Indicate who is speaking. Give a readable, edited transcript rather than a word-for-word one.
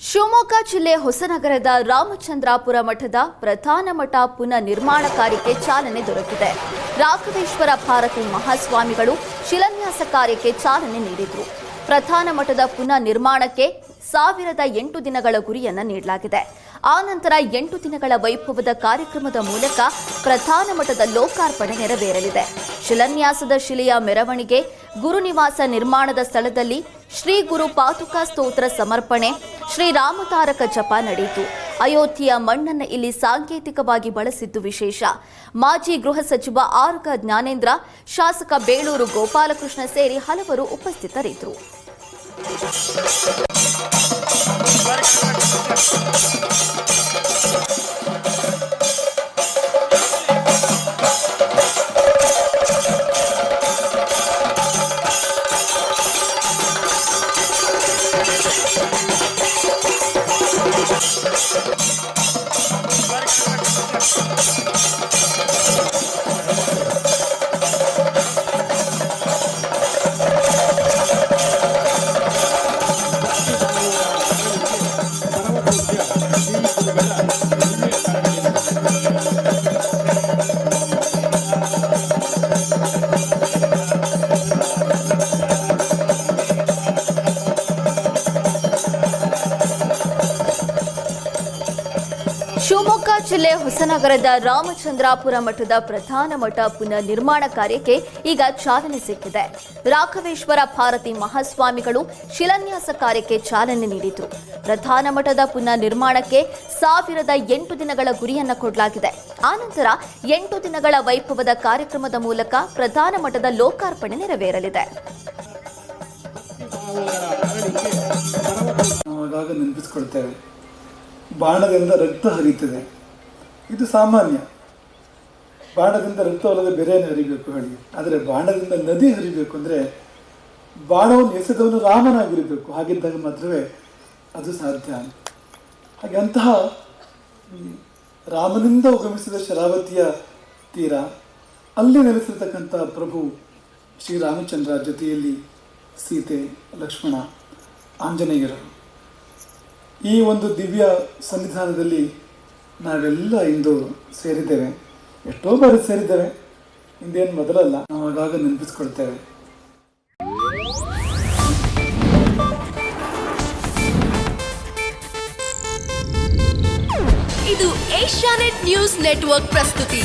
Speaker 1: ಶಿವಮೊಗ್ಗ ಜಿಲ್ಲೆ ಹೊಸನಗರದ ರಾಮಚಂದ್ರಾಪುರ ಮಠದ ಪ್ರಧಾನ ಮಠ ಪುನಃ ನಿರ್ಮಾಣ ಕಾರ್ಯಕ್ಕೆ ಚಾಲನೆ ದೊರಕಿದೆ. ರಾಘವೇಶ್ವರ ಭಾರತಿ ಮಹಾಸ್ವಾಮಿಗಳು ಶಿಲಾನ್ಯಾಸ ಕಾರ್ಯಕ್ಕೆ ಚಾಲನೆ ನೀಡಿದರು. ಪ್ರಧಾನ ಮಠದ ಪುನಃ ನಿರ್ಮಾಣಕ್ಕೆ 1008 ದಿನಗಳ ಗುರಿಯನ್ನು ನೀಡಲಾಗಿದೆ. ಆ ನಂತರ 8 ದಿನಗಳ ವೈಭವದ ಕಾರ್ಯಕ್ರಮದ ಮೂಲಕ ಪ್ರಧಾನ ಮಠದ ಲೋಕಾರ್ಪಣೆ ನೆರವೇರಲಿದೆ. ಶಿಲಾನ್ಯಾಸದ ಶಿಲೆಯ ಮೆರವಣಿಗೆ, ಗುರುನಿವಾಸ ನಿರ್ಮಾಣದ ಸ್ಥಳದಲ್ಲಿ ಶ್ರೀ ಗುರು ಪಾದುಕಾ ಸ್ತೋತ್ರ ಸಮರ್ಪಣೆ, ಶ್ರೀರಾಮತಾರಕ ಜಪ ನಡೆಯಿತು. ಅಯೋಧ್ಯೆಯ ಮಣ್ಣನ್ನು ಇಲ್ಲಿ ಸಾಂಕೇತಿಕವಾಗಿ ಬಳಸಿದ್ದು ವಿಶೇಷ. ಮಾಜಿ ಗೃಹ ಸಚಿವ ಆರ್ಗ ಜ್ಞಾನೇಂದ್ರ, ಶಾಸಕ ಬೇಳೂರು ಗೋಪಾಲಕೃಷ್ಣ ಸೇರಿ ಹಲವರು ಉಪಸ್ಥಿತರಿದ್ದರು. ಶಿವಮೊಗ್ಗ ಜಿಲ್ಲೆ ಹೊಸನಗರದ ರಾಮಚಂದ್ರಾಪುರ ಮಠದ ಪ್ರಧಾನ ಮಠ ಪುನಃ ನಿರ್ಮಾಣ ಕಾರ್ಯಕ್ಕೆ ಈಗ ಚಾಲನೆ ಸಿಕ್ಕಿದೆ. ರಾಘವೇಶ್ವರ ಭಾರತಿ ಮಹಾಸ್ವಾಮಿಗಳು ಶಿಲಾನ್ಯಾಸ ಕಾರ್ಯಕ್ಕೆ ಚಾಲನೆ ನೀಡಿದರು. ಪ್ರಧಾನ ಮಠದ ಪುನಃ ನಿರ್ಮಾಣಕ್ಕೆ 1008 ದಿನಗಳ ಗುರಿಯನ್ನು ಕೊಡಲಾಗಿದೆ. ಆನಂತರ 8 ದಿನಗಳ ವೈಭವದ ಕಾರ್ಯಕ್ರಮದ ಮೂಲಕ ಪ್ರಧಾನ ಮಠದ ಲೋಕಾರ್ಪಣೆ ನೆರವೇರಲಿದೆ.
Speaker 2: ಬಾಣದಿಂದ ರಕ್ತ ಹರಿಯುತ್ತದೆ, ಇದು ಸಾಮಾನ್ಯ. ಬಾಣದಿಂದ ರಕ್ತವಲ್ಲದೆ ಬೇರೆನೇ ಹರಿಬೇಕು ಹೇಳಿ. ಆದರೆ ಬಾಣದಿಂದ ನದಿ ಹರಿಬೇಕು ಅಂದರೆ ಬಾಣವನ್ನು ಎಸೆದವನು ರಾಮನಾಗಿರಬೇಕು. ಹಾಗಿದ್ದಾಗ ಮಾತ್ರವೇ ಅದು ಸಾಧ್ಯ. ಹಾಗೆ ಅಂತಹ ರಾಮನಿಂದ ಉಗಮಿಸಿದ ಶರಾವತಿಯ ತೀರ, ಅಲ್ಲಿ ನೆಲೆಸಿರ್ತಕ್ಕಂಥ ಪ್ರಭು ಶ್ರೀರಾಮಚಂದ್ರ, ಜೊತೆಯಲ್ಲಿ ಸೀತೆ, ಲಕ್ಷ್ಮಣ, ಆಂಜನೇಯರು, ಈ ಒಂದು ದಿವ್ಯ ಸನ್ನಿಧಾನದಲ್ಲಿ ನಾವೆಲ್ಲ ಇಂದು ಸೇರಿದ್ದೇವೆ. ಎಷ್ಟೋ ಬಾರಿ ಸೇರಿದ್ದೇವೆ, ಇಂದೇನು ಮೊದಲಲ್ಲ. ನಾವು ಆಗಾಗ ನೆನಪಿಸ್ಕೊಳ್ತೇವೆ.
Speaker 3: ಇದು ಏಷ್ಯಾನೆಟ್ ನ್ಯೂಸ್ ನೆಟ್ವರ್ಕ್ ಪ್ರಸ್ತುತಿ.